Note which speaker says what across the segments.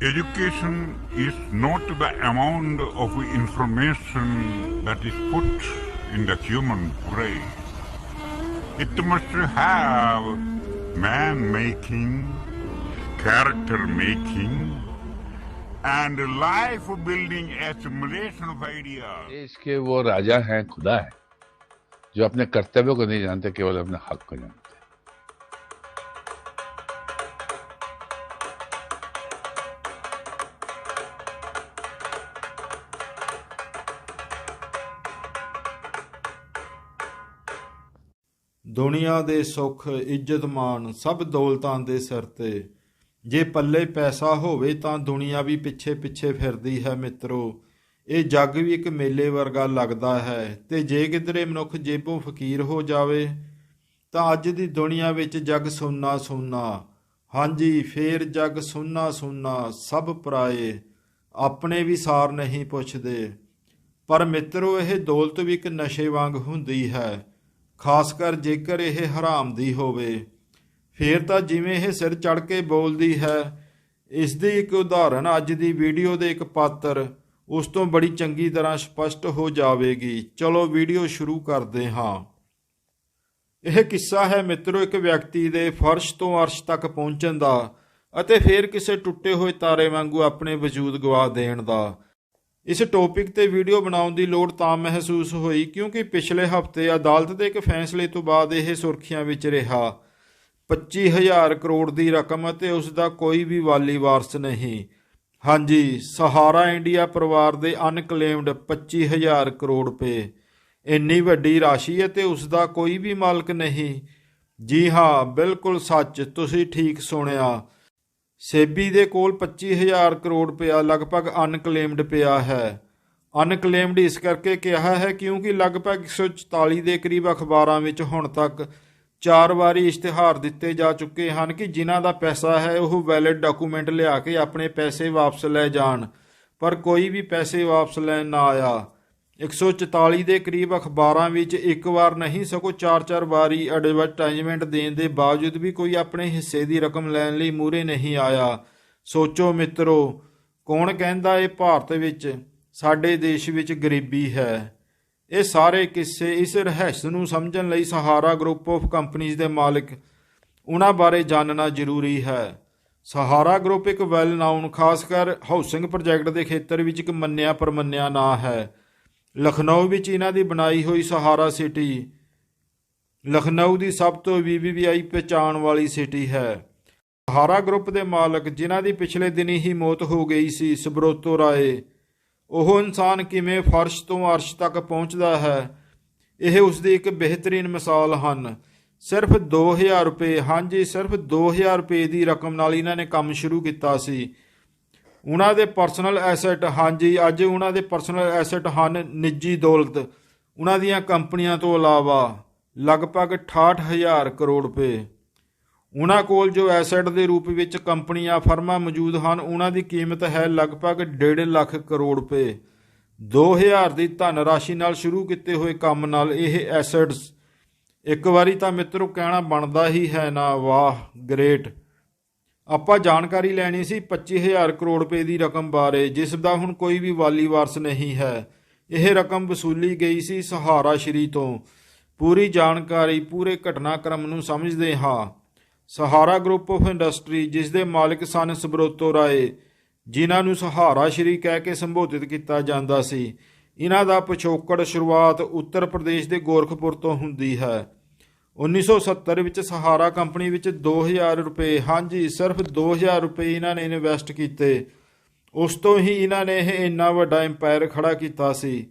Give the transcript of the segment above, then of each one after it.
Speaker 1: Education is not the amount of information that is put in the human brain. It must have man-making, character-making, and life-building assimilation of ideas.
Speaker 2: देश के वो राजा हैं, खुदा है, जो अपने कर्तव्यों को नहीं जानते, केवल अपने हक को जानते।
Speaker 3: ਦੁਨੀਆ ਦੇ ਸੁੱਖ ਇੱਜ਼ਤ ਮਾਣ ਸਭ ਦੌਲਤਾਂ ਦੇ ਸਿਰ ਤੇ ਜੇ ਪੱਲੇ ਪੈਸਾ ਹੋਵੇ ਤਾਂ ਦੁਨੀਆ ਵੀ ਪਿੱਛੇ ਪਿੱਛੇ ਫਿਰਦੀ ਹੈ ਮਿੱਤਰੋ। ਇਹ ਜੱਗ ਵੀ ਇੱਕ ਮੇਲੇ ਵਰਗਾ ਲੱਗਦਾ ਹੈ ਤੇ ਜੇ ਕਿਧਰੇ ਮਨੁੱਖ ਜੇਬੋਂ ਫਕੀਰ ਹੋ ਜਾਵੇ ਤਾਂ ਅੱਜ ਦੀ ਦੁਨੀਆ ਵਿੱਚ ਜੱਗ ਸੁੰਨਾ ਸੁੰਨਾ। ਹਾਂਜੀ, ਫੇਰ ਜੱਗ ਸੁੰਨਾ ਸੁੰਨਾ, ਸਭ ਪਰਾਏ, ਆਪਣੇ ਵੀ ਸਾਰ ਨਹੀਂ ਪੁੱਛਦੇ। ਪਰ ਮਿੱਤਰੋ, ਇਹ ਦੌਲਤ ਵੀ ਇੱਕ ਨਸ਼ੇ ਵਾਂਗ ਹੁੰਦੀ ਹੈ, ਖਾਸ ਕਰ ਜੇਕਰ ਇਹ ਹਰਾਮ ਦੀ ਹੋਵੇ। ਫੇਰ ਤਾਂ ਜਿਵੇਂ ਇਹ ਸਿਰ ਚੜ੍ਹ ਕੇ ਬੋਲਦੀ ਹੈ। ਇਸ ਦੀ ਇੱਕ ਉਦਾਹਰਨ ਅੱਜ ਦੀ ਵੀਡੀਓ ਦੇ ਇੱਕ ਪਾਤਰ ਉਸ ਤੋਂ ਬੜੀ ਚੰਗੀ ਤਰ੍ਹਾਂ ਸਪਸ਼ਟ ਹੋ ਜਾਵੇਗੀ। ਚਲੋ ਵੀਡੀਓ ਸ਼ੁਰੂ ਕਰਦੇ ਹਾਂ। ਇਹ ਕਿੱਸਾ ਹੈ ਮਿੱਤਰੋ ਇੱਕ ਵਿਅਕਤੀ ਦੇ ਫਰਸ਼ ਤੋਂ ਅਰਸ਼ ਤੱਕ ਪਹੁੰਚਣ ਦਾ ਅਤੇ ਫਿਰ ਕਿਸੇ ਟੁੱਟੇ ਹੋਏ ਤਾਰੇ ਵਾਂਗੂ ਆਪਣੇ ਵਜੂਦ ਗਵਾ ਦੇਣ ਦਾ। ਇਸ ਟੌਪਿਕ ਤੇ ਵੀਡੀਓ ਬਣਾਉਣ ਦੀ ਲੋੜ ਤਾਂ ਮਹਿਸੂਸ ਹੋਈ ਕਿਉਂਕਿ ਪਿਛਲੇ ਹਫ਼ਤੇ ਅਦਾਲਤ ਦੇ ਇੱਕ ਫੈਸਲੇ ਤੋਂ ਬਾਅਦ ਇਹ ਸੁਰਖੀਆਂ ਵਿੱਚ ਰਿਹਾ। 25,000 ਕਰੋੜ ਦੀ ਰਕਮ ਅਤੇ ਉਸ ਦਾ ਕੋਈ ਵੀ ਵਾਲੀ ਵਾਰਸ ਨਹੀਂ। ਹਾਂਜੀ, ਸਹਾਰਾ ਇੰਡੀਆ ਪਰਿਵਾਰ ਦੇ ਅਨਕਲੇਮਡ 25,000 ਕਰੋੜ ਰੁਪਏ, ਇੰਨੀ ਵੱਡੀ ਰਾਸ਼ੀ ਅਤੇ ਉਸ ਦਾ ਕੋਈ ਵੀ ਮਾਲਕ ਨਹੀਂ। ਜੀ ਹਾਂ, ਬਿਲਕੁਲ ਸੱਚ, ਤੁਸੀਂ ਠੀਕ ਸੁਣਿਆ। ਸੇਬੀ ਦੇ ਕੋਲ 25,000 ਕਰੋੜ ਰੁਪਇਆ ਲਗਭਗ ਅਨਕਲੇਮਡ ਪਿਆ ਹੈ। ਅਨਕਲੇਮਡ ਇਸ ਕਰਕੇ ਕਿਹਾ ਹੈ ਕਿਉਂਕਿ ਲਗਭਗ 144 ਦੇ ਕਰੀਬ ਅਖਬਾਰਾਂ ਵਿੱਚ ਹੁਣ ਤੱਕ 4 ਵਾਰੀ ਇਸ਼ਤਿਹਾਰ ਦਿੱਤੇ ਜਾ ਚੁੱਕੇ ਹਨ ਕਿ ਜਿਨ੍ਹਾਂ ਦਾ ਪੈਸਾ ਹੈ ਉਹ ਵੈਲਿਡ ਡਾਕੂਮੈਂਟ ਲਿਆ ਕੇ ਆਪਣੇ ਪੈਸੇ ਵਾਪਸ ਲੈ ਜਾਣ, ਪਰ ਕੋਈ ਵੀ ਪੈਸੇ ਵਾਪਸ ਲੈਣ ਨਾ ਆਇਆ। 144 ਦੇ ਕਰੀਬ ਅਖਬਾਰਾਂ ਵਿੱਚ ਇੱਕ ਵਾਰ ਨਹੀਂ ਸਗੋਂ 4-4 ਵਾਰੀ ਐਡਵਰਟਾਈਜ਼ਮੈਂਟ ਦੇਣ ਦੇ ਬਾਵਜੂਦ ਵੀ ਕੋਈ ਆਪਣੇ ਹਿੱਸੇ ਦੀ ਰਕਮ ਲੈਣ ਲਈ ਮੂਹਰੇ ਨਹੀਂ ਆਇਆ। ਸੋਚੋ ਮਿੱਤਰੋ, ਕੌਣ ਕਹਿੰਦਾ ਇਹ ਭਾਰਤ ਵਿੱਚ, ਸਾਡੇ ਦੇਸ਼ ਵਿੱਚ ਗਰੀਬੀ ਹੈ। ਇਹ ਸਾਰੇ ਕਿੱਸੇ, ਇਸ ਰਹੱਸ ਨੂੰ ਸਮਝਣ ਲਈ ਸਹਾਰਾ ਗਰੁੱਪ ਆਫ ਕੰਪਨੀਜ਼ ਦੇ ਮਾਲਕ, ਉਹਨਾਂ ਬਾਰੇ ਜਾਣਨਾ ਜ਼ਰੂਰੀ ਹੈ। ਸਹਾਰਾ ਗਰੁੱਪ ਇੱਕ ਵੈਲ ਨਾਊਨ, ਖਾਸ ਕਰ ਹਾਊਸਿੰਗ ਪ੍ਰੋਜੈਕਟ ਦੇ ਖੇਤਰ ਵਿੱਚ ਇੱਕ ਮੰਨਿਆ ਪਰਮੰਨਿਆ ਨਾਂ ਹੈ। ਲਖਨਊ ਵਿੱਚ ਇਹਨਾਂ ਦੀ ਬਣਾਈ ਹੋਈ ਸਹਾਰਾ ਸਿਟੀ ਲਖਨਊ ਦੀ ਸਭ ਤੋਂ VVIP ਪਛਾਣ ਵਾਲੀ ਸਿਟੀ ਹੈ। ਸਹਾਰਾ ਗਰੁੱਪ ਦੇ ਮਾਲਕ, ਜਿਨ੍ਹਾਂ ਦੀ ਪਿਛਲੇ ਦਿਨੀ ਹੀ ਮੌਤ ਹੋ ਗਈ ਸੀ, ਸੁਬਰੋਤੋ ਰਾਏ, ਉਹ ਇਨਸਾਨ ਕਿਵੇਂ ਫਰਸ਼ ਤੋਂ ਅਰਸ਼ ਤੱਕ ਪਹੁੰਚਦਾ ਹੈ, ਇਹ ਉਸ ਦੀ ਇੱਕ ਬਿਹਤਰੀਨ ਮਿਸਾਲ ਹਨ। ਸਿਰਫ 2,000 ਰੁਪਏ, ਹਾਂਜੀ ਸਿਰਫ 2,000 ਰੁਪਏ ਦੀ ਰਕਮ ਨਾਲ ਇਹਨਾਂ ਨੇ ਕੰਮ ਸ਼ੁਰੂ ਕੀਤਾ ਸੀ। ਉਹਨਾਂ ਦੇ ਪਰਸਨਲ ਐਸੈਟ, ਹਾਂਜੀ ਅੱਜ ਉਹਨਾਂ ਦੇ ਪਰਸਨਲ ਐਸੈਟ ਹਨ ਨਿੱਜੀ ਦੌਲਤ, ਉਹਨਾਂ ਦੀਆਂ ਕੰਪਨੀਆਂ ਤੋਂ ਇਲਾਵਾ ਲਗਭਗ 68,000 ਕਰੋੜ ਰੁਪਏ। ਉਹਨਾਂ ਕੋਲ ਜੋ ਐਸੈਟ ਦੇ ਰੂਪ ਵਿੱਚ ਕੰਪਨੀਆਂ ਫਰਮਾਂ ਮੌਜੂਦ ਹਨ, ਉਹਨਾਂ ਦੀ ਕੀਮਤ ਹੈ ਲਗਭਗ 1.5 ਲੱਖ ਕਰੋੜ ਰੁਪਏ। 2,000 ਦੀ ਧਨ ਰਾਸ਼ੀ ਨਾਲ ਸ਼ੁਰੂ ਕੀਤੇ ਹੋਏ ਕੰਮ ਨਾਲ ਇਹ ਐਸੈਟਸ, ਇੱਕ ਵਾਰੀ ਤਾਂ ਮਿੱਤਰੋ ਕਹਿਣਾ ਬਣਦਾ ਹੀ ਹੈ ਨਾ, ਵਾਹ ਗ੍ਰੇਟ। ਆਪਾਂ ਜਾਣਕਾਰੀ ਲੈਣੀ ਸੀ 25,000 ਕਰੋੜ ਰੁਪਏ ਦੀ ਰਕਮ ਬਾਰੇ, ਜਿਸ ਦਾ ਹੁਣ ਕੋਈ ਵੀ ਵਾਲੀ ਵਾਰਸ ਨਹੀਂ ਹੈ। ਇਹ ਰਕਮ ਵਸੂਲੀ ਗਈ ਸੀ ਸਹਾਰਾ ਸ਼੍ਰੀ ਤੋਂ। ਪੂਰੀ ਜਾਣਕਾਰੀ, ਪੂਰੇ ਘਟਨਾਕ੍ਰਮ ਨੂੰ ਸਮਝਦੇ ਹਾਂ। ਸਹਾਰਾ ਗਰੁੱਪ ਆਫ ਇੰਡਸਟਰੀ, ਜਿਸ ਦੇ ਮਾਲਕ ਸਨ ਸੁਬਰੋਤੋ ਰਾਏ, ਜਿਨ੍ਹਾਂ ਨੂੰ ਸਹਾਰਾ ਸ਼੍ਰੀ ਕਹਿ ਕੇ ਸੰਬੋਧਿਤ ਕੀਤਾ ਜਾਂਦਾ ਸੀ, ਇਹਨਾਂ ਦਾ ਪਿਛੋਕੜ ਸ਼ੁਰੂਆਤ ਉੱਤਰ ਪ੍ਰਦੇਸ਼ ਦੇ ਗੋਰਖਪੁਰ ਤੋਂ ਹੁੰਦੀ ਹੈ। 1970 ਵਿੱਚ ਸਹਾਰਾ ਕੰਪਨੀ ਵਿੱਚ 2,000 ਰੁਪਏ, ਹਾਂਜੀ ਸਿਰਫ 2,000 ਰੁਪਏ ਇਹਨਾਂ ਨੇ ਇਨਵੈਸਟ ਕੀਤੇ। ਉਸ ਤੋਂ ਹੀ ਇਹਨਾਂ ਨੇ ਇਹ ਇੰਨਾ ਵੱਡਾ ਐਮਪਾਇਰ ਖੜਾ ਕੀਤਾ ਸੀ।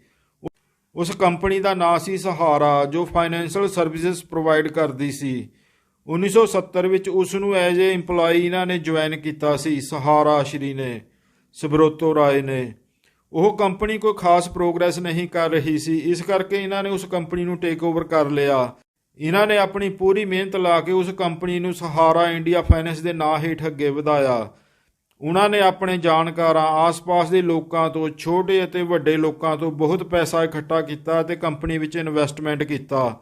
Speaker 3: ਉਸ ਕੰਪਨੀ ਦਾ ਨਾਂ ਸੀ ਸਹਾਰਾ, ਜੋ ਫਾਈਨੈਂਸ਼ੀਅਲ ਸਰਵਿਸਿਜ਼ ਪ੍ਰੋਵਾਈਡ ਕਰਦੀ ਸੀ। 1970 ਵਿੱਚ ਉਸ ਨੂੰ ਐਜ਼ ਏ ਇੰਪਲਾਈ ਇਹਨਾਂ ਨੇ ਜੁਆਇਨ ਕੀਤਾ ਸੀ ਸਹਾਰਾ ਸ਼੍ਰੀ ਨੇ, ਸੁਬਰੋਤੋ ਰਾਏ ਨੇ। ਉਹ ਕੰਪਨੀ ਕੋਈ ਖਾਸ ਪ੍ਰੋਗਰੈਸ ਨਹੀਂ ਕਰ ਰਹੀ ਸੀ, ਇਸ ਕਰਕੇ ਇਹਨਾਂ ਨੇ ਉਸ ਕੰਪਨੀ ਨੂੰ ਟੇਕ ਓਵਰ ਕਰ ਲਿਆ। ਇਹਨਾਂ ਨੇ ਆਪਣੀ ਪੂਰੀ ਮਿਹਨਤ ਲਾ ਕੇ ਉਸ ਕੰਪਨੀ ਨੂੰ ਸਹਾਰਾ ਇੰਡੀਆ ਫਾਈਨੈਂਸ ਦੇ ਨਾਂ ਹੇਠ ਅੱਗੇ ਵਧਾਇਆ। ਉਹਨਾਂ ਨੇ ਆਪਣੇ ਜਾਣਕਾਰਾਂ, ਆਸ-ਪਾਸ ਦੇ ਲੋਕਾਂ ਤੋਂ, ਛੋਟੇ ਅਤੇ ਵੱਡੇ ਲੋਕਾਂ ਤੋਂ ਬਹੁਤ ਪੈਸਾ ਇਕੱਠਾ ਕੀਤਾ ਅਤੇ ਕੰਪਨੀ ਵਿੱਚ ਇਨਵੈਸਟਮੈਂਟ ਕੀਤਾ।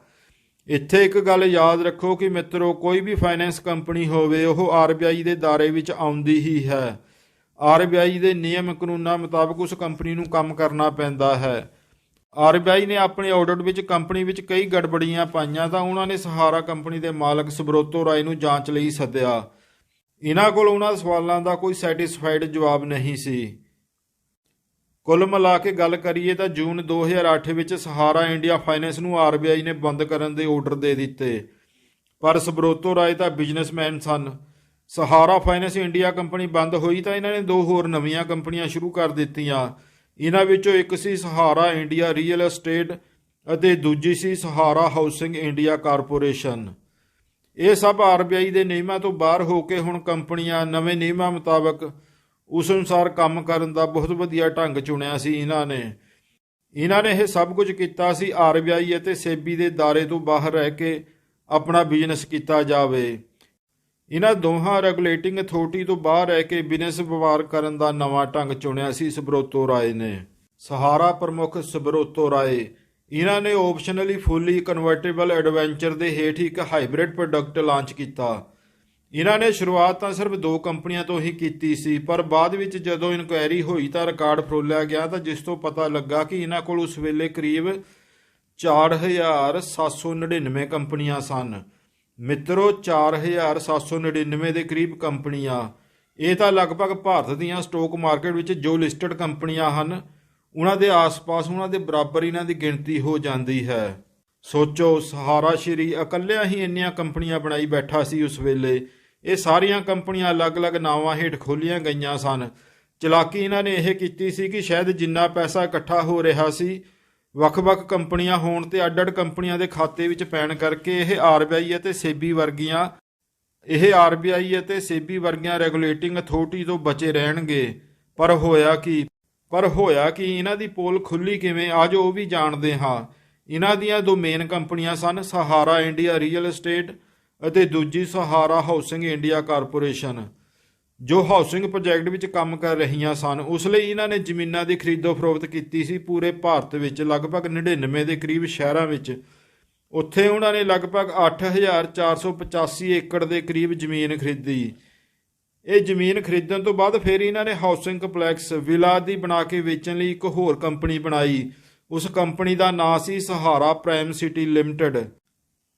Speaker 3: ਇੱਥੇ ਇੱਕ ਗੱਲ ਯਾਦ ਰੱਖੋ ਕਿ ਮਿੱਤਰੋ, ਕੋਈ ਵੀ ਫਾਈਨੈਂਸ ਕੰਪਨੀ ਹੋਵੇ ਉਹ RBI ਦੇ ਦਾਇਰੇ ਵਿੱਚ ਆਉਂਦੀ ਹੀ ਹੈ। ਆਰਬੀਆਈ ਦੇ ਨਿਯਮ ਕਾਨੂੰਨਾਂ ਮੁਤਾਬਕ ਉਸ ਕੰਪਨੀ ਨੂੰ ਕੰਮ ਕਰਨਾ ਪੈਂਦਾ ਹੈ। ਆਰਬੀਆਈ ਨੇ ਆਪਣੇ ਆਡਿਟ ਵਿੱਚ ਕੰਪਨੀ ਵਿੱਚ ਕਈ ਗੜਬੜੀਆਂ ਪਾਈਆਂ ਤਾਂ ਉਹਨਾਂ ਨੇ ਸਹਾਰਾ ਕੰਪਨੀ ਦੇ ਮਾਲਕ ਸੁਬਰੋਤੋ ਰਾਏ ਨੂੰ ਜਾਂਚ ਲਈ ਸੱਦਿਆ। ਇਹਨਾਂ ਕੋਲ ਉਹਨਾਂ ਸਵਾਲਾਂ ਦਾ ਕੋਈ ਸੈਟੀਸਫਾਈਡ ਜਵਾਬ ਨਹੀਂ ਸੀ। ਕੁੱਲ ਮਿਲਾ ਕੇ ਗੱਲ ਕਰੀਏ ਤਾਂ ਜੂਨ 2008 ਵਿੱਚ ਸਹਾਰਾ ਇੰਡੀਆ ਫਾਈਨੈਂਸ ਨੂੰ ਆਰਬੀਆਈ ਨੇ ਬੰਦ ਕਰਨ ਦੇ ਆਰਡਰ ਦੇ ਦਿੱਤੇ, ਪਰ ਸੁਬਰੋਤੋ ਰਾਏ ਤਾਂ ਬਿਜ਼ਨਸਮੈਨ ਸਨ। ਸਹਾਰਾ ਫਾਈਨੈਂਸ ਇੰਡੀਆ ਕੰਪਨੀ ਬੰਦ ਹੋਈ ਤਾਂ ਇਹਨਾਂ ਨੇ 2 ਹੋਰ ਨਵੀਆਂ ਕੰਪਨੀਆਂ ਸ਼ੁਰੂ ਕਰ ਦਿੱਤੀਆਂ। ਇਹਨਾਂ ਵਿੱਚੋਂ ਇੱਕ ਸੀ ਸਹਾਰਾ ਇੰਡੀਆ ਰੀਅਲ ਅਸਟੇਟ ਅਤੇ ਦੂਜੀ ਸੀ ਸਹਾਰਾ ਹਾਊਸਿੰਗ ਇੰਡੀਆ ਕਾਰਪੋਰੇਸ਼ਨ। ਇਹ ਸਭ ਆਰਬੀਆਈ ਦੇ ਨਿਯਮਾਂ ਤੋਂ ਬਾਹਰ ਹੋ ਕੇ ਹੁਣ ਕੰਪਨੀਆਂ ਨਵੇਂ ਨਿਯਮਾਂ ਮੁਤਾਬਕ ਉਸ ਅਨੁਸਾਰ ਕੰਮ ਕਰਨ ਦਾ ਬਹੁਤ ਵਧੀਆ ਢੰਗ ਚੁਣਿਆ ਸੀ। ਇਹਨਾਂ ਨੇ ਇਹ ਸਭ ਕੁਝ ਕੀਤਾ ਸੀ ਆਰਬੀਆਈ ਅਤੇ ਸੇਬੀ ਦੇ ਦਾਇਰੇ ਤੋਂ ਬਾਹਰ ਰਹਿ ਕੇ ਆਪਣਾ ਬਿਜ਼ਨਸ ਕੀਤਾ ਜਾਵੇ। ਇਹਨਾਂ ਦੋਹਾਂ ਰੈਗੂਲੇਟਿੰਗ ਅਥਾਰਟੀ ਤੋਂ ਬਾਹਰ ਰਹਿ ਕੇ ਬਿਜ਼ਨਸ ਵਪਾਰ ਕਰਨ ਦਾ ਨਵਾਂ ਢੰਗ ਚੁਣਿਆ ਸੀ ਸੁਬਰੋਤੋ ਰਾਏ ਨੇ। ਸਹਾਰਾ ਪ੍ਰਮੁੱਖ ਸੁਬਰੋਤੋ ਰਾਏ, ਇਹਨਾਂ ਨੇ ਆਪਸ਼ਨਲੀ ਫੁੱਲੀ ਕਨਵਰਟੇਬਲ ਐਡਵੈਂਚਰ ਦੇ ਹੇਠ ਇੱਕ ਹਾਈਬ੍ਰਿਡ ਪ੍ਰੋਡਕਟ ਲਾਂਚ ਕੀਤਾ। ਇਹਨਾਂ ਨੇ ਸ਼ੁਰੂਆਤ ਤਾਂ ਸਿਰਫ 2 ਕੰਪਨੀਆਂ ਤੋਂ ਹੀ ਕੀਤੀ ਸੀ, ਪਰ ਬਾਅਦ ਵਿੱਚ ਜਦੋਂ ਇਨਕੁਆਇਰੀ ਹੋਈ ਤਾਂ ਰਿਕਾਰਡ ਫਰੋਲਿਆ ਗਿਆ ਤਾਂ ਜਿਸ ਤੋਂ ਪਤਾ ਲੱਗਾ ਕਿ ਇਹਨਾਂ ਕੋਲ ਉਸ ਵੇਲੇ ਕਰੀਬ 4799 ਕੰਪਨੀਆਂ ਸਨ। ਮਿੱਤਰੋ, 4799 ਦੇ ਕਰੀਬ ਕੰਪਨੀਆਂ। ਇਹ ਤਾਂ ਲਗਭਗ ਭਾਰਤ ਦੀਆਂ ਸਟਾਕ ਮਾਰਕੀਟ ਵਿੱਚ ਜੋ ਲਿਸਟਡ ਕੰਪਨੀਆਂ ਹਨ ਉਹਨਾਂ ਦੇ ਆਸ-ਪਾਸ ਉਹਨਾਂ ਦੇ ਬਰਾਬਰ ਇਹਨਾਂ ਦੀ ਗਿਣਤੀ ਹੋ ਜਾਂਦੀ ਹੈ। ਸੋਚੋ, ਸਹਾਰਾ ਸ਼੍ਰੀ ਇਕੱਲਿਆਂ ਹੀ ਇੰਨੀਆਂ ਕੰਪਨੀਆਂ ਬਣਾਈ ਬੈਠਾ ਸੀ ਉਸ ਵੇਲੇ। ਇਹ ਸਾਰੀਆਂ ਕੰਪਨੀਆਂ ਅਲੱਗ-ਅਲੱਗ ਨਾਵਾਂ ਹੇਠ ਖੋਲ੍ਹੀਆਂ ਗਈਆਂ ਸਨ। ਚਲਾਕੀ ਇਹਨਾਂ ਨੇ ਇਹ ਕੀਤੀ ਸੀ ਕਿ ਸ਼ਾਇਦ ਜਿੰਨਾ ਪੈਸਾ ਇਕੱਠਾ ਹੋ ਰਿਹਾ ਸੀ ਵੱਖ-ਵੱਖ ਕੰਪਨੀਆਂ ਹੋਣ ਤੇ ਅੱਡ-ਅੱਡ ਕੰਪਨੀਆਂ ਦੇ ਖਾਤੇ ਵਿੱਚ ਪੈਣ ਕਰਕੇ ਇਹ ਆਰਬੀਆਈ ਅਤੇ ਸੇਬੀ ਵਰਗੀਆਂ ਰੈਗੂਲੇਟਿੰਗ ਅਥਾਰਟੀ ਤੋਂ ਬਚੇ ਰਹਿਣਗੇ। ਪਰ ਹੋਇਆ ਕੀ ਇਹਨਾਂ ਦੀ ਪੋਲ ਖੁੱਲੀ ਕਿਵੇਂ, ਆਜੋ ਉਹ ਵੀ ਜਾਣਦੇ ਹਾਂ। ਇਹਨਾਂ ਦੀਆਂ 2 ਮੇਨ ਕੰਪਨੀਆਂ ਸਨ, ਸਹਾਰਾ ਇੰਡੀਆ ਰੀਅਲ ਅਸਟੇਟ ਅਤੇ ਦੂਜੀ ਸਹਾਰਾ ਹਾਊਸਿੰਗ ਇੰਡੀਆ ਕਾਰਪੋਰੇਸ਼ਨ, ਜੋ ਹਾਊਸਿੰਗ ਪ੍ਰੋਜੈਕਟ ਵਿੱਚ ਕੰਮ ਕਰ ਰਹੀਆਂ ਸਨ। ਉਸ ਲਈ ਇਹਨਾਂ ਨੇ ਜ਼ਮੀਨਾਂ ਦੀ ਖਰੀਦੋ ਫਰੋਖਤ ਕੀਤੀ ਸੀ ਪੂਰੇ ਭਾਰਤ ਵਿੱਚ, ਲਗਭਗ 99 ਦੇ ਕਰੀਬ ਸ਼ਹਿਰਾਂ ਵਿੱਚ। ਉੱਥੇ ਉਹਨਾਂ ਨੇ ਲਗਭਗ 8485 ਏਕੜ ਦੇ ਕਰੀਬ ਜ਼ਮੀਨ ਖਰੀਦੀ। ਇਹ ਜ਼ਮੀਨ ਖਰੀਦਣ ਤੋਂ ਬਾਅਦ ਫਿਰ ਇਹਨਾਂ ਨੇ ਹਾਊਸਿੰਗ ਕੰਪਲੈਕਸ ਵਿਲਾ ਦੀ ਬਣਾ ਕੇ ਵੇਚਣ ਲਈ ਇੱਕ ਹੋਰ ਕੰਪਨੀ ਬਣਾਈ। ਉਸ ਕੰਪਨੀ ਦਾ ਨਾਂ ਸੀ ਸਹਾਰਾ ਪ੍ਰਾਈਮ ਸਿਟੀ ਲਿਮਟਿਡ।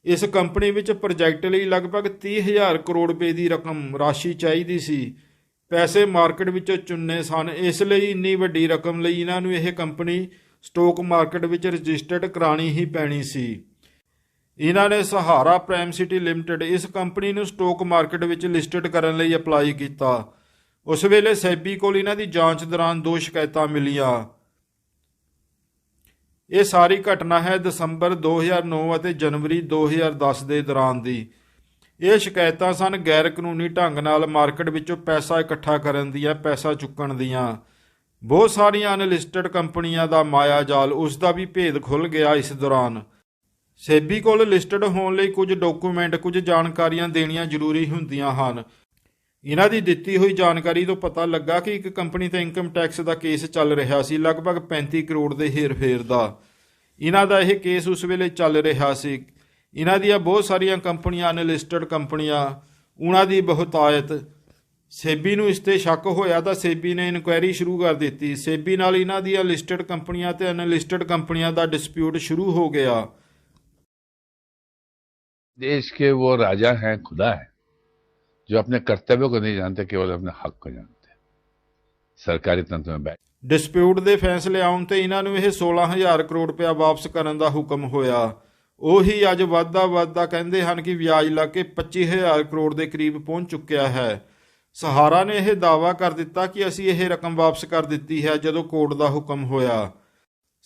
Speaker 3: ਇਸ ਕੰਪਨੀ ਵਿੱਚ ਪ੍ਰੋਜੈਕਟ ਲਈ ਲਗਭਗ 30,000 ਕਰੋੜ ਰੁਪਏ ਦੀ ਰਾਸ਼ੀ ਚਾਹੀਦੀ ਸੀ। ਪੈਸੇ ਮਾਰਕੀਟ ਵਿੱਚੋਂ ਚੁਣਨੇ ਸਨ, ਇਸ ਲਈ ਇੰਨੀ ਵੱਡੀ ਰਕਮ ਲਈ ਇਹਨਾਂ ਨੂੰ ਇਹ ਕੰਪਨੀ ਸਟਾਕ ਮਾਰਕੀਟ ਵਿੱਚ ਰਜਿਸਟਰਡ ਕਰਾਉਣੀ ਹੀ ਪੈਣੀ ਸੀ। ਇਹਨਾਂ ਨੇ ਸਹਾਰਾ ਪ੍ਰਾਈਮ ਸਿਟੀ ਲਿਮਟਿਡ ਇਸ ਕੰਪਨੀ ਨੂੰ ਸਟਾਕ ਮਾਰਕੀਟ ਵਿੱਚ ਲਿਸਟਡ ਕਰਨ ਲਈ ਅਪਲਾਈ ਕੀਤਾ। ਉਸ ਵੇਲੇ ਸੈਬੀ ਕੋਲ ਇਹਨਾਂ ਦੀ ਜਾਂਚ ਦੌਰਾਨ 2 ਸ਼ਿਕਾਇਤਾਂ ਮਿਲੀਆਂ। ਇਹ ਸਾਰੀ ਘਟਨਾ ਹੈ ਦਸੰਬਰ 2009 ਅਤੇ ਜਨਵਰੀ 2010 ਦੇ ਦੌਰਾਨ ਦੀ। ਇਹ ਸ਼ਿਕਾਇਤਾਂ ਸਨ ਗੈਰ ਕਾਨੂੰਨੀ ਢੰਗ ਨਾਲ ਮਾਰਕੀਟ ਵਿੱਚੋਂ ਪੈਸਾ ਇਕੱਠਾ ਕਰਨ ਦੀਆਂ, ਪੈਸਾ ਚੁੱਕਣ ਦੀਆਂ। ਬਹੁਤ ਸਾਰੀਆਂ ਅਨਲਿਸਟਡ ਕੰਪਨੀਆਂ ਦਾ ਮਾਇਆ ਜਾਲ, ਉਸ ਦਾ ਵੀ ਭੇਦ ਖੁੱਲ੍ਹ ਗਿਆ ਇਸ ਦੌਰਾਨ। ਸੇਬੀ ਕੋਲ ਲਿਸਟਡ ਹੋਣ ਲਈ ਕੁਝ ਡਾਕੂਮੈਂਟ, ਕੁਝ ਜਾਣਕਾਰੀਆਂ ਦੇਣੀਆਂ ਜ਼ਰੂਰੀ ਹੁੰਦੀਆਂ ਹਨ। ਇਹਨਾਂ ਦੀ ਦਿੱਤੀ ਹੋਈ ਜਾਣਕਾਰੀ ਤੋਂ ਪਤਾ ਲੱਗਾ ਕਿ ਇੱਕ ਕੰਪਨੀ ਤੇ ਇਨਕਮ ਟੈਕਸ ਦਾ ਕੇਸ ਚੱਲ ਰਿਹਾ ਸੀ, ਲਗਭਗ 35 ਕਰੋੜ ਦੇ ਹੇਰ-ਫੇਰ ਦਾ। ਇਹਨਾਂ ਦਾ ਇਹ ਕੇਸ ਉਸ ਵੇਲੇ ਚੱਲ ਰਿਹਾ ਸੀ। ਇਹਨਾਂ ਦੀਆਂ ਬਹੁਤ ਸਾਰੀਆਂ ਕੰਪਨੀਆਂ ਅਨਲਿਸਟਡ ਕੰਪਨੀਆਂ, ਉਹਨਾਂ ਦੀ ਬਹੁਤਾਇਤ। ਸੇਬੀ ਨੂੰ ਇਸ ਤੇ ਸ਼ੱਕ ਹੋਇਆ ਤਾਂ ਸੇਬੀ ਨੇ ਇਨਕੁਆਇਰੀ ਸ਼ੁਰੂ ਕਰ ਦਿੱਤੀ। ਸੇਬੀ ਨਾਲ ਇਹਨਾਂ ਦੀਆਂ ਲਿਸਟਡ ਕੰਪਨੀਆਂ ਤੇ ਅਨਲਿਸਟਡ ਕੰਪਨੀਆਂ ਦਾ ਡਿਸਪਿਊਟ ਸ਼ੁਰੂ ਹੋ ਗਿਆ।
Speaker 2: देश के वो राजा हैं, खुदा है, जो अपने कर्तव्यों को नहीं जानते, केवल अपने हक को जानते हैं। सरकारी तंत्र में बैठ
Speaker 3: ਡਿਸਪਿਊਟ ਦੇ ਫੈਸਲੇ ਆਉਣ ਤੇ ਇਹਨਾਂ ਨੂੰ ਇਹ 16,000 ਕਰੋੜ ਰੁਪਇਆ ਵਾਪਸ ਕਰਨ ਦਾ ਹੁਕਮ ਹੋਇਆ। ਉਹੀ ਅੱਜ ਵੱਧਦਾ ਕਹਿੰਦੇ ਹਨ ਕਿ ਵਿਆਜ ਲਾ ਕੇ 25,000 ਕਰੋੜ ਦੇ ਕਰੀਬ ਪਹੁੰਚ ਚੁੱਕਿਆ ਹੈ। ਸਹਾਰਾ ਨੇ ਇਹ ਦਾਅਵਾ ਕਰ ਦਿੱਤਾ ਕਿ ਅਸੀਂ ਇਹ ਰਕਮ ਵਾਪਸ ਕਰ ਦਿੱਤੀ ਹੈ ਜਦੋਂ ਕੋਰਟ ਦਾ ਹੁਕਮ ਹੋਇਆ।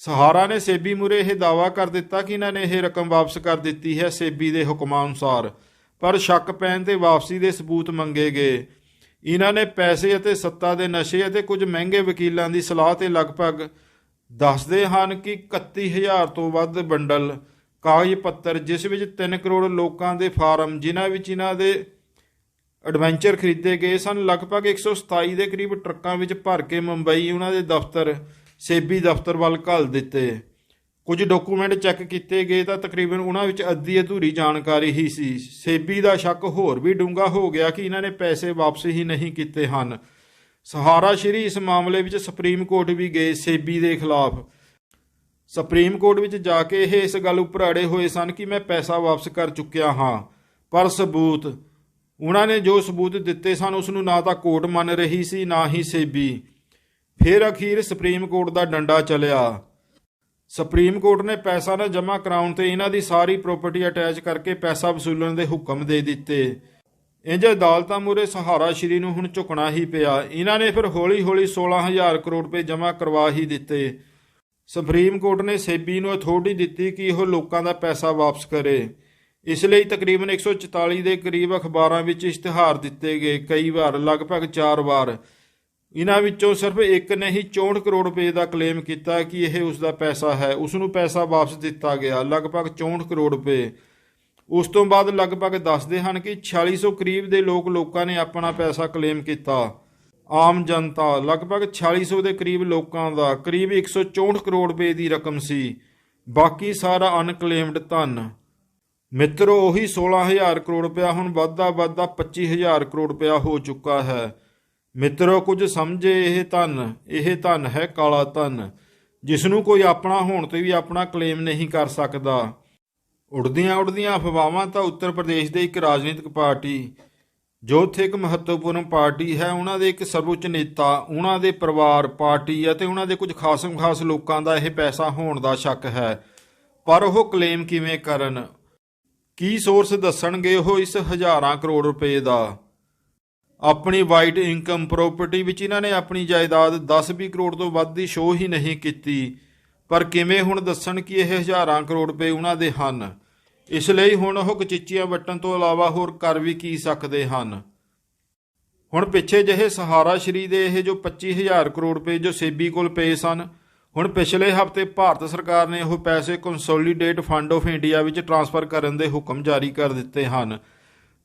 Speaker 3: ਸਹਾਰਾ ਨੇ ਸੇਬੀ ਮੂਹਰੇ ਇਹ ਦਾਅਵਾ ਕਰ ਦਿੱਤਾ ਕਿ ਇਹਨਾਂ ਨੇ ਇਹ ਰਕਮ ਵਾਪਸ ਕਰ ਦਿੱਤੀ ਹੈ ਸੇਬੀ ਦੇ ਹੁਕਮਾਂ ਅਨੁਸਾਰ, ਪਰ ਸ਼ੱਕ ਪੈਣ ਤੇ ਵਾਪਸੀ ਦੇ ਸਬੂਤ ਮੰਗੇ ਗਏ। ਇਹਨਾਂ ਨੇ ਪੈਸੇ ਅਤੇ ਸੱਤਾ ਦੇ ਨਸ਼ੇ ਅਤੇ ਕੁਝ ਮਹਿੰਗੇ ਵਕੀਲਾਂ ਦੀ ਸਲਾਹ ਤੇ ਲਗਭਗ ਦੱਸਦੇ ਹਨ ਕਿ 31,000 ਤੋਂ ਵੱਧ ਬੰਡਲ ਕਾਗਜ਼ ਪੱਤਰ, ਜਿਸ ਵਿੱਚ 3 ਕਰੋੜ ਲੋਕਾਂ ਦੇ ਫਾਰਮ, ਜਿਨ੍ਹਾਂ ਵਿੱਚ ਇਹਨਾਂ ਦੇ ਐਡਵੈਂਚਰ ਖਰੀਦੇ ਗਏ ਸਨ, ਲਗਭਗ 127 ਦੇ ਕਰੀਬ ਟਰੱਕਾਂ ਵਿੱਚ ਭਰ ਕੇ ਮੁੰਬਈ ਉਹਨਾਂ ਦੇ ਦਫ਼ਤਰ, ਸੇਬੀ ਦਫ਼ਤਰ ਵੱਲ ਘੱਲ ਦਿੱਤੇ। ਕੁਝ ਡਾਕੂਮੈਂਟ ਚੈੱਕ ਕੀਤੇ ਗਏ ਤਾਂ ਤਕਰੀਬਨ ਉਹਨਾਂ ਵਿੱਚ ਅੱਧੀ ਅਧੂਰੀ ਜਾਣਕਾਰੀ ਹੀ ਸੀ। ਸੇਬੀ ਦਾ ਸ਼ੱਕ ਹੋਰ ਵੀ ਡੂੰਘਾ ਹੋ ਗਿਆ ਕਿ ਇਹਨਾਂ ਨੇ ਪੈਸੇ ਵਾਪਸ ਹੀ ਨਹੀਂ ਕੀਤੇ ਹਨ। ਸਹਾਰਾ ਸ਼੍ਰੀ ਇਸ ਮਾਮਲੇ ਵਿੱਚ ਸੁਪਰੀਮ ਕੋਰਟ ਵੀ ਗਏ ਸੇਬੀ ਦੇ ਖਿਲਾਫ। ਸੁਪਰੀਮ ਕੋਰਟ ਵਿੱਚ ਜਾ ਕੇ ਇਹ ਇਸ ਗੱਲ ਉੱਪਰ ਅੜੇ ਹੋਏ ਸਨ ਕਿ ਮੈਂ ਪੈਸਾ ਵਾਪਸ ਕਰ ਚੁੱਕਿਆ ਹਾਂ, ਪਰ ਸਬੂਤ ਉਹਨਾਂ ਨੇ ਜੋ ਸਬੂਤ ਦਿੱਤੇ ਸਨ ਉਸ ਨੂੰ ਨਾ ਤਾਂ ਕੋਰਟ ਮੰਨ ਰਹੀ ਸੀ ਨਾ ਹੀ ਸੇਬੀ। ਫਿਰ ਅਖੀਰ ਸੁਪਰੀਮ ਕੋਰਟ ਦਾ ਡੰਡਾ ਚੱਲਿਆ। ਸੁਪਰੀਮ ਕੋਰਟ ਨੇ ਪੈਸਾ ਨਾ ਜਮ੍ਹਾਂ ਕਰਾਉਣ ਤੇ ਇਹਨਾਂ ਦੀ ਸਾਰੀ ਪ੍ਰਾਪਰਟੀ ਅਟੈਚ ਕਰਕੇ ਪੈਸਾ ਵਸੂਲਣ ਦੇ ਹੁਕਮ ਦੇ ਦਿੱਤੇ। ਇੰਜ ਅਦਾਲਤਾਂ ਮੂਹਰੇ ਸਹਾਰਾ ਸ਼੍ਰੀ ਨੂੰ ਹੁਣ ਝੁਕਣਾ ਹੀ ਪਿਆ। ਇਹਨਾਂ ਨੇ ਫਿਰ ਹੌਲੀ-ਹੌਲੀ 16,000 ਕਰੋੜ ਰੁਪਏ ਜਮ੍ਹਾਂ ਕਰਵਾ ਹੀ ਦਿੱਤੇ। ਸੁਪਰੀਮ ਕੋਰਟ ਨੇ ਸੇਬੀ ਨੂੰ ਅਥਾਰਟੀ ਦਿੱਤੀ ਕਿ ਉਹ ਲੋਕਾਂ ਦਾ ਪੈਸਾ ਵਾਪਸ ਕਰੇ। ਇਸ ਲਈ ਤਕਰੀਬਨ 144 ਦੇ ਕਰੀਬ ਅਖਬਾਰਾਂ ਵਿੱਚ ਇਸ਼ਤਿਹਾਰ ਦਿੱਤੇ ਗਏ, ਕਈ ਵਾਰ, ਲਗਭਗ 4 ਵਾਰ। ਇਹਨਾਂ ਵਿੱਚੋਂ ਸਿਰਫ ਇੱਕ ਨੇ ਹੀ 64 ਕਰੋੜ ਰੁਪਏ ਦਾ ਕਲੇਮ ਕੀਤਾ ਕਿ ਇਹ ਉਸ ਦਾ ਪੈਸਾ ਹੈ। ਉਸ ਨੂੰ ਪੈਸਾ ਵਾਪਸ ਦਿੱਤਾ ਗਿਆ, ਲਗਭਗ 64 ਕਰੋੜ ਰੁਪਏ। ਉਸ ਤੋਂ ਬਾਅਦ ਲਗਭਗ ਦੱਸਦੇ ਹਨ ਕਿ 4600 ਕਰੀਬ ਦੇ ਲੋਕਾਂ ਨੇ ਆਪਣਾ ਪੈਸਾ ਕਲੇਮ ਕੀਤਾ। ਆਮ ਜਨਤਾ, ਲਗਭਗ 4600 ਦੇ ਕਰੀਬ ਲੋਕਾਂ ਦਾ ਕਰੀਬ 164 ਕਰੋੜ ਰੁਪਏ ਦੀ ਰਕਮ ਸੀ। ਬਾਕੀ ਸਾਰਾ ਅਨਕਲੇਮਡ ਧਨ। ਮਿੱਤਰੋ, ਉਹੀ 16,000 ਕਰੋੜ ਰੁਪਇਆ ਹੁਣ ਵੱਧਦਾ 25,000 ਕਰੋੜ ਰੁਪਇਆ ਹੋ ਚੁੱਕਾ ਹੈ। ਮਿੱਤਰੋ, ਕੁਝ ਸਮਝੇ, ਇਹ ਧਨ ਹੈ ਕਾਲਾ ਧਨ, ਜਿਸ ਨੂੰ ਕੋਈ ਆਪਣਾ ਹੋਣ ਤੇ ਵੀ ਆਪਣਾ ਕਲੇਮ ਨਹੀਂ ਕਰ ਸਕਦਾ। ਉੱਡਦੀਆਂ ਅਫਵਾਹਾਂ ਤਾਂ ਉੱਤਰ ਪ੍ਰਦੇਸ਼ ਦੇ ਇੱਕ ਰਾਜਨੀਤਿਕ ਪਾਰਟੀ, ਜੋ ਉੱਥੇ ਇੱਕ ਮਹੱਤਵਪੂਰਨ ਪਾਰਟੀ ਹੈ, ਉਹਨਾਂ ਦੇ ਇੱਕ ਸਰਵਉੱਚ ਨੇਤਾ, ਉਹਨਾਂ ਦੇ ਪਰਿਵਾਰ, ਪਾਰਟੀ ਅਤੇ ਉਹਨਾਂ ਦੇ ਕੁਝ ਖਾਸ ਲੋਕਾਂ ਦਾ ਇਹ ਪੈਸਾ ਹੋਣ ਦਾ ਸ਼ੱਕ ਹੈ। ਪਰ ਉਹ ਕਲੇਮ ਕਿਵੇਂ ਕਰਨ? ਕੀ ਸੋਰਸ ਦੱਸਣਗੇ ਉਹ ਇਸ ਹਜ਼ਾਰਾਂ ਕਰੋੜ ਰੁਪਏ ਦਾ? ਆਪਣੀ ਵਾਈਟ ਇਨਕਮ ਪ੍ਰਾਪਰਟੀ ਵਿੱਚ ਇਹਨਾਂ ਨੇ ਆਪਣੀ ਜਾਇਦਾਦ 10-20 ਕਰੋੜ ਤੋਂ ਵੱਧ ਦੀ ਸ਼ੋਅ ਹੀ ਨਹੀਂ ਕੀਤੀ। ਪਰ ਕਿਵੇਂ ਹੁਣ ਦੱਸਣ ਕਿ ਇਹ ਹਜ਼ਾਰਾਂ ਕਰੋੜ ਰੁਪਏ ਉਹਨਾਂ ਦੇ ਹਨ? ਇਸ ਲਈ ਹੁਣ ਉਹ ਕਚੀਚੀਆਂ ਵੱਟਣ ਤੋਂ ਇਲਾਵਾ ਹੋਰ ਕਰ ਵੀ ਕੀ ਸਕਦੇ ਹਨ? ਹੁਣ ਪਿੱਛੇ ਜਿਹੇ ਸਹਾਰਾ ਸ਼੍ਰੀ ਦੇ ਇਹ ਜੋ 25,000 ਕਰੋੜ ਰੁਪਏ ਜੋ ਸੇਬੀ ਕੋਲ ਪਏ ਸਨ, ਹੁਣ ਪਿਛਲੇ ਹਫ਼ਤੇ ਭਾਰਤ ਸਰਕਾਰ ਨੇ ਉਹ ਪੈਸੇ ਕੰਸੋਲੀਡੇਟ ਫੰਡ ਆਫ ਇੰਡੀਆ ਵਿੱਚ ਟ੍ਰਾਂਸਫਰ ਕਰਨ ਦੇ ਹੁਕਮ ਜਾਰੀ ਕਰ ਦਿੱਤੇ ਹਨ,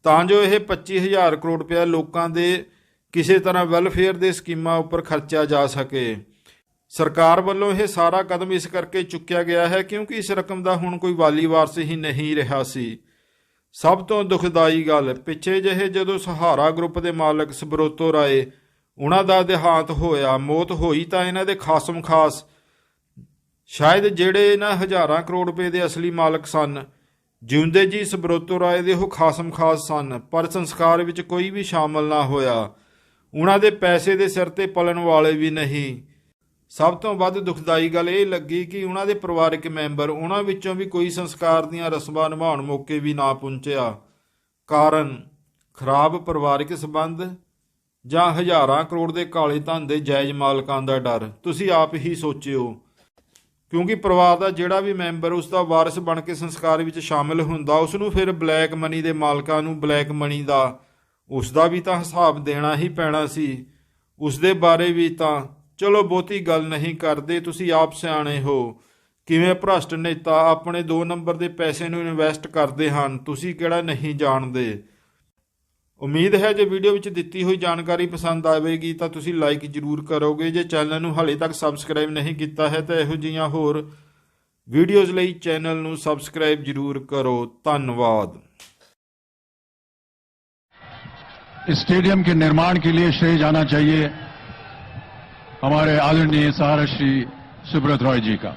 Speaker 3: ਤਾਂ ਜੋ ਇਹ 25,000 ਕਰੋੜ ਰੁਪਇਆ ਲੋਕਾਂ ਦੇ ਕਿਸੇ ਤਰ੍ਹਾਂ ਵੈਲਫੇਅਰ ਦੇ ਸਕੀਮਾਂ ਉੱਪਰ ਖਰਚਿਆ ਜਾ ਸਕੇ। ਸਰਕਾਰ ਵੱਲੋਂ ਇਹ ਸਾਰਾ ਕਦਮ ਇਸ ਕਰਕੇ ਚੁੱਕਿਆ ਗਿਆ ਹੈ ਕਿਉਂਕਿ ਇਸ ਰਕਮ ਦਾ ਹੁਣ ਕੋਈ ਵਾਲੀ ਵਾਰਸ ਹੀ ਨਹੀਂ ਰਿਹਾ ਸੀ। ਸਭ ਤੋਂ ਦੁਖਦਾਈ ਗੱਲ, ਪਿੱਛੇ ਜਿਹੇ ਜਦੋਂ ਸਹਾਰਾ ਗਰੁੱਪ ਦੇ ਮਾਲਕ ਸੁਬਰੋਤੋ ਰਾਏ, ਉਹਨਾਂ ਦਾ ਦੇਹਾਂਤ ਹੋਇਆ, ਮੌਤ ਹੋਈ, ਤਾਂ ਇਹਨਾਂ ਦੇ ਖਾਸ ਸ਼ਾਇਦ ਜਿਹੜੇ ਇਹਨਾਂ ਹਜ਼ਾਰਾਂ ਕਰੋੜ ਰੁਪਏ ਦੇ ਅਸਲੀ ਮਾਲਕ ਸਨ, ਜਿਉਂਦੇ ਜੀ ਸੁਬਰੋਤੋ ਰਾਏ ਦੇ ਉਹ ਖਾਸ ਸਨ, ਪਰ ਸੰਸਕਾਰ ਵਿੱਚ ਕੋਈ ਵੀ ਸ਼ਾਮਲ ਨਾ ਹੋਇਆ। ਉਹਨਾਂ ਦੇ ਪੈਸੇ ਦੇ ਸਿਰ ਤੇ ਪਲਣ ਵਾਲੇ ਵੀ ਨਹੀਂ। ਸਭ ਤੋਂ ਵੱਧ ਦੁਖਦਾਈ ਗੱਲ ਇਹ ਲੱਗੀ ਕਿ ਉਹਨਾਂ ਦੇ ਪਰਿਵਾਰਕ ਮੈਂਬਰ, ਉਹਨਾਂ ਵਿੱਚੋਂ ਵੀ ਕੋਈ ਸੰਸਕਾਰ ਦੀਆਂ ਰਸਮਾਂ ਨਿਭਾਉਣ ਮੌਕੇ ਵੀ ਨਾ ਪਹੁੰਚਿਆ। ਕਾਰਨ ਖਰਾਬ ਪਰਿਵਾਰਕ ਸੰਬੰਧ ਜਾਂ ਹਜ਼ਾਰਾਂ ਕਰੋੜ ਦੇ ਕਾਲੇ ਧਨ ਦੇ ਜਾਇਜ਼ ਮਾਲਕਾਂ ਦਾ ਡਰ? ਤੁਸੀਂ ਆਪ ਹੀ ਸੋਚਿਓ। ਕਿਉਂਕਿ ਪਰਿਵਾਰ ਦਾ ਜਿਹੜਾ ਵੀ ਮੈਂਬਰ ਉਸ ਦਾ ਵਾਰਿਸ ਬਣ ਕੇ ਸੰਸਕਾਰ ਵਿੱਚ ਸ਼ਾਮਿਲ ਹੁੰਦਾ, ਉਸ ਨੂੰ ਫਿਰ ਬਲੈਕ ਮਨੀ ਦੇ ਮਾਲਕਾਂ ਨੂੰ ਬਲੈਕ ਮਨੀ ਦਾ ਉਸ ਦਾ ਵੀ ਤਾਂ ਹਿਸਾਬ ਦੇਣਾ ਹੀ ਪੈਣਾ ਸੀ। ਉਸ ਦੇ ਬਾਰੇ ਵੀ ਤਾਂ ਚਲੋ ਬਹੁਤੀ ਗੱਲ ਨਹੀਂ ਕਰਦੇ, ਤੁਸੀਂ ਆਪ ਸਿਆਣੇ ਹੋ। ਕਿਵੇਂ ਭ੍ਰਸ਼ਟ ਨੇਤਾ ਆਪਣੇ 2 ਨੰਬਰ ਦੇ ਪੈਸੇ ਨੂੰ ਇਨਵੈਸਟ ਕਰਦੇ ਹਨ, ਤੁਸੀਂ ਕਿਹੜਾ ਨਹੀਂ ਜਾਣਦੇ। ਉਮੀਦ ਹੈ ਜੇ ਵੀਡੀਓ ਵਿੱਚ ਦਿੱਤੀ ਹੋਈ ਜਾਣਕਾਰੀ ਪਸੰਦ ਆਵੇਗੀ ਤਾਂ ਤੁਸੀਂ ਲਾਈਕ ਜ਼ਰੂਰ ਕਰੋਗੇ। ਜੇ ਚੈਨਲ ਨੂੰ ਹਾਲੇ ਤੱਕ ਸਬਸਕ੍ਰਾਈਬ ਨਹੀਂ ਕੀਤਾ ਹੈ ਤਾਂ ਇਹੋ ਜਿਹੀਆਂ ਹੋਰ ਵੀਡੀਓਜ਼ ਲਈ ਚੈਨਲ ਨੂੰ ਸਬਸਕ੍ਰਾਈਬ ਜ਼ਰੂਰ ਕਰੋ। ਧੰਨਵਾਦ।
Speaker 4: स्टेडियम के निर्माण के लिए श्रेय जाना चाहिए हमारे आदरणीय सहारा श्री सुब्रत रॉय जी का।